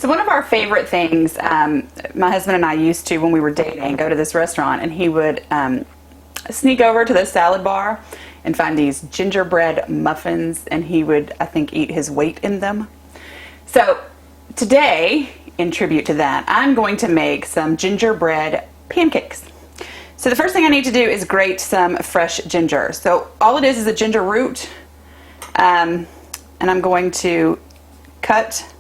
one of our favorite things, my husband and I used to, when we were dating, go to this restaurant, and he would sneak over to the salad bar and find these gingerbread muffins, and he would, I think, eat his weight in them. So today, in tribute to that, I'm going to make some gingerbread pancakes. So the first thing I need to do is grate some fresh ginger. So all it is a ginger root, and I'm going to cut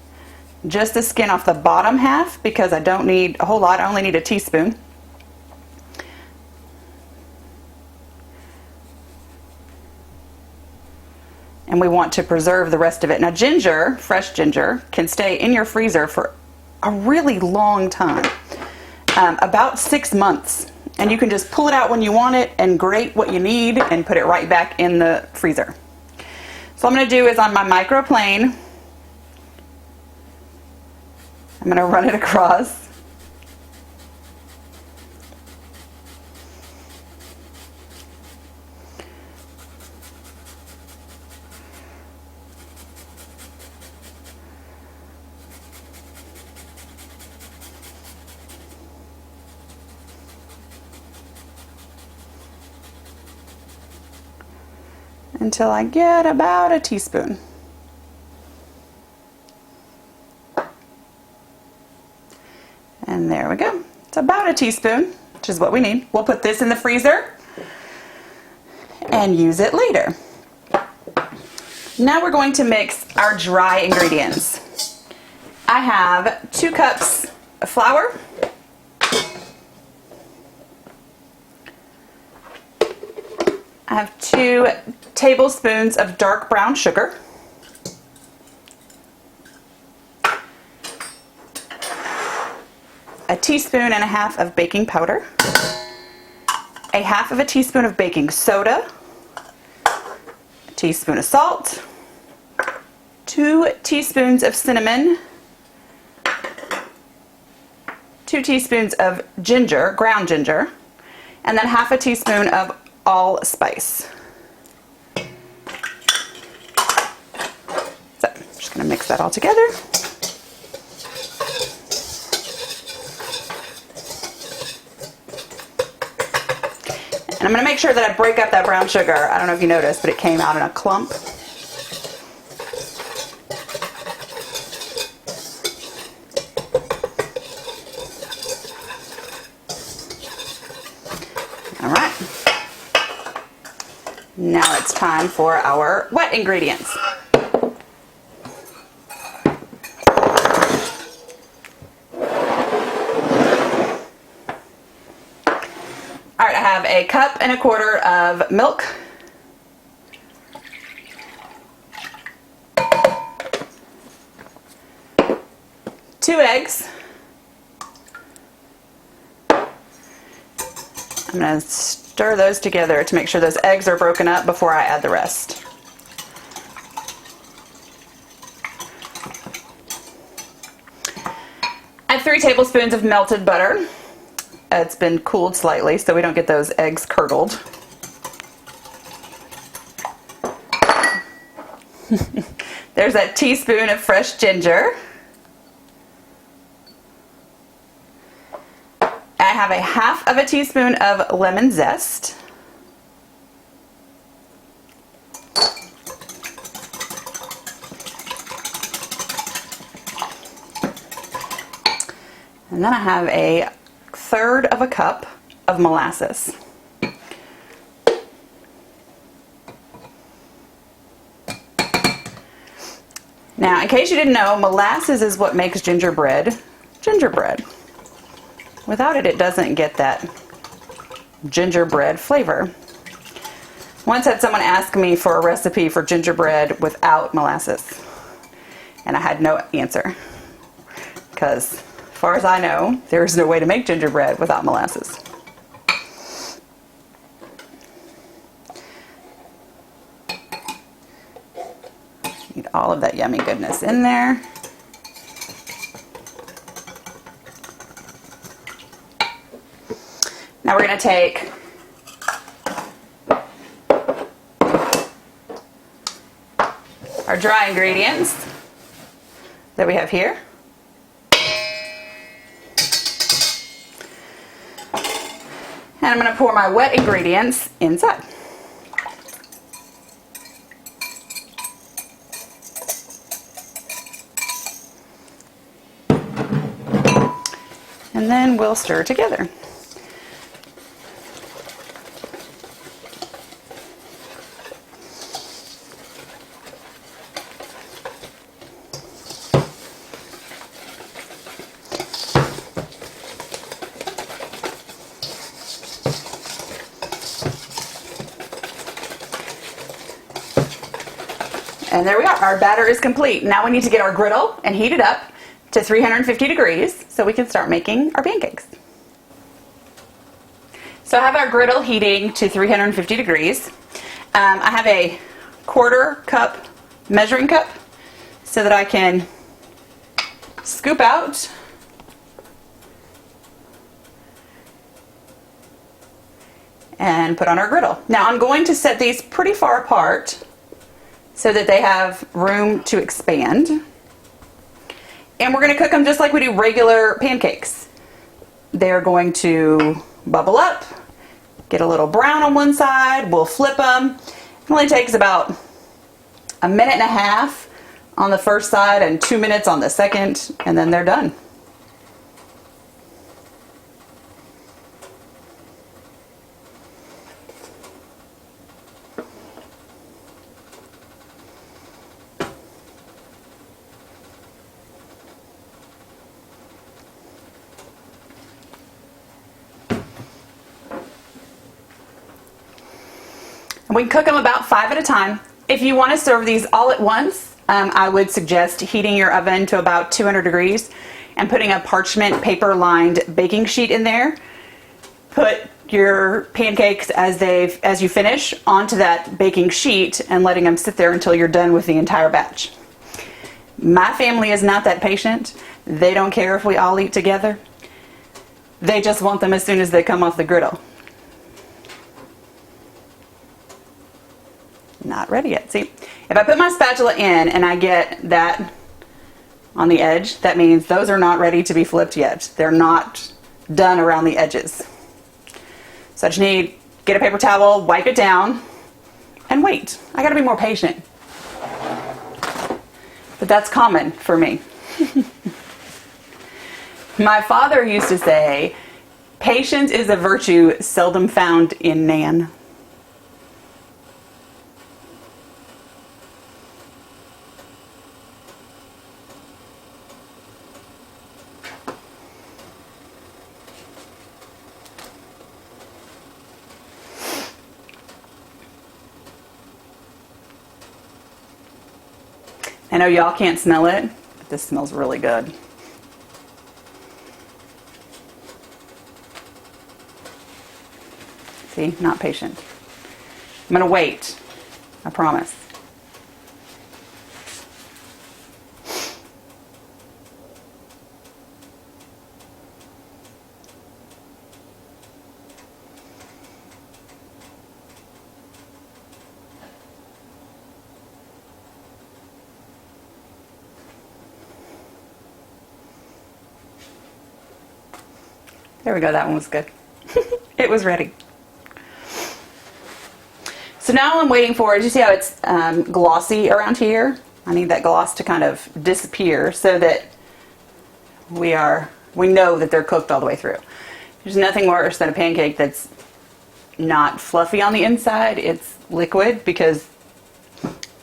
just the skin off the bottom half because I don't need a whole lot. I only need a teaspoon. And we want to preserve the rest of it. Now ginger, fresh ginger, can stay in your freezer for a really long time, about 6 months. And you can just pull it out when you want it and grate what you need and put it right back in the freezer. So what I'm going to do is on my microplane, I'm going to run it across. Until I get about a teaspoon. And there we go. It's about a teaspoon, which is what we need. We'll put this in the freezer and use it later. Now we're going to mix our dry ingredients. I have 2 cups of flour, I have 2 tablespoons of dark brown sugar, a teaspoon and a half of baking powder, a half of a teaspoon of baking soda, a teaspoon of salt, 2 teaspoons of cinnamon, 2 teaspoons of ginger, ground ginger, and then half a teaspoon of allspice. So I'm just going to mix that all together. And I'm going to make sure that I break up that brown sugar. I don't know if you noticed, but it came out in a clump. All right. Now it's time for our wet ingredients. All right, I have a cup and a quarter of milk, two eggs. I'm going to stir those together to make sure those eggs are broken up before I add the rest. I have 3 tablespoons of melted butter. It's been cooled slightly so we don't get those eggs curdled. There's a teaspoon of fresh ginger. I have a half of a teaspoon of lemon zest. And then I have a third of a cup of molasses. Now, in case you didn't know, molasses is what makes gingerbread gingerbread. Without it, it doesn't get that gingerbread flavor. Once had someone ask me for a recipe for gingerbread without molasses, and I had no answer because, as far as I know, there is no way to make gingerbread without molasses. Need all of that yummy goodness in there. Now we're going to take our dry ingredients that we have here. And I'm going to pour my wet ingredients inside. And then we'll stir together. And there we are. Our batter is complete. Now we need to get our griddle and heat it up to 350 degrees so we can start making our pancakes. So I have our griddle heating to 350 degrees. I have a 1/4 cup measuring cup so that I can scoop out and put on our griddle. Now I'm going to set these pretty far apart so that they have room to expand. And we're going to cook them just like we do regular pancakes. They're going to bubble up, get a little brown on one side, we'll flip them. It only takes about 1.5 minutes on the first side and 2 minutes on the second, and then they're done. We cook them about 5 at a time. If you want to serve these all at once, I would suggest heating your oven to about 200 degrees and putting a parchment paper lined baking sheet in there. Put your pancakes as you finish onto that baking sheet and letting them sit there until you're done with the entire batch. My family is not that patient. They don't care if we all eat together. They just want them as soon as they come off the griddle. Not ready yet. See, if I put my spatula in and I get that on the edge, that means those are not ready to be flipped yet. They're not done around the edges. So I just need get a paper towel, wipe it down, and wait. I gotta be more patient. But that's common for me. My father used to say, patience is a virtue seldom found in man. I know y'all can't smell it, but this smells really good. See, not patient. I'm gonna wait, I promise. There we go, that one was good. It was ready. So now I'm waiting for it. You see how it's glossy around here? I need that gloss to kind of disappear so that we know that they're cooked all the way through. There's nothing worse than a pancake that's not fluffy on the inside. It's liquid because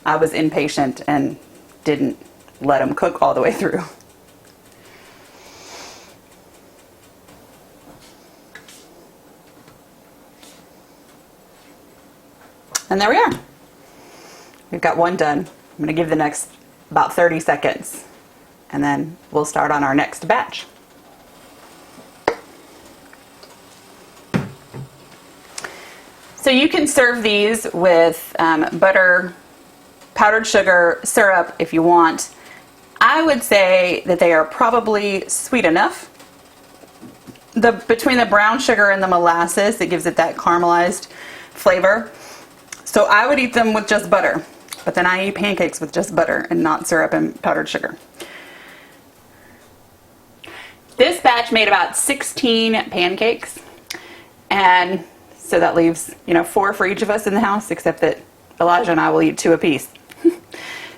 I was impatient and didn't let them cook all the way through. And there we are. We've got one done. I'm going to give the next about 30 seconds and then we'll start on our next batch. So you can serve these with butter, powdered sugar, syrup if you want. I would say that they are probably sweet enough. Between the brown sugar and the molasses, it gives it that caramelized flavor. So I would eat them with just butter, but then I eat pancakes with just butter and not syrup and powdered sugar. This batch made about 16 pancakes. And so that leaves, 4 for each of us in the house, except that Elijah and I will eat 2 apiece.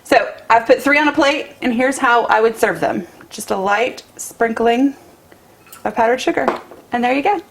So I've put 3 on a plate, and here's how I would serve them. Just a light sprinkling of powdered sugar. And there you go.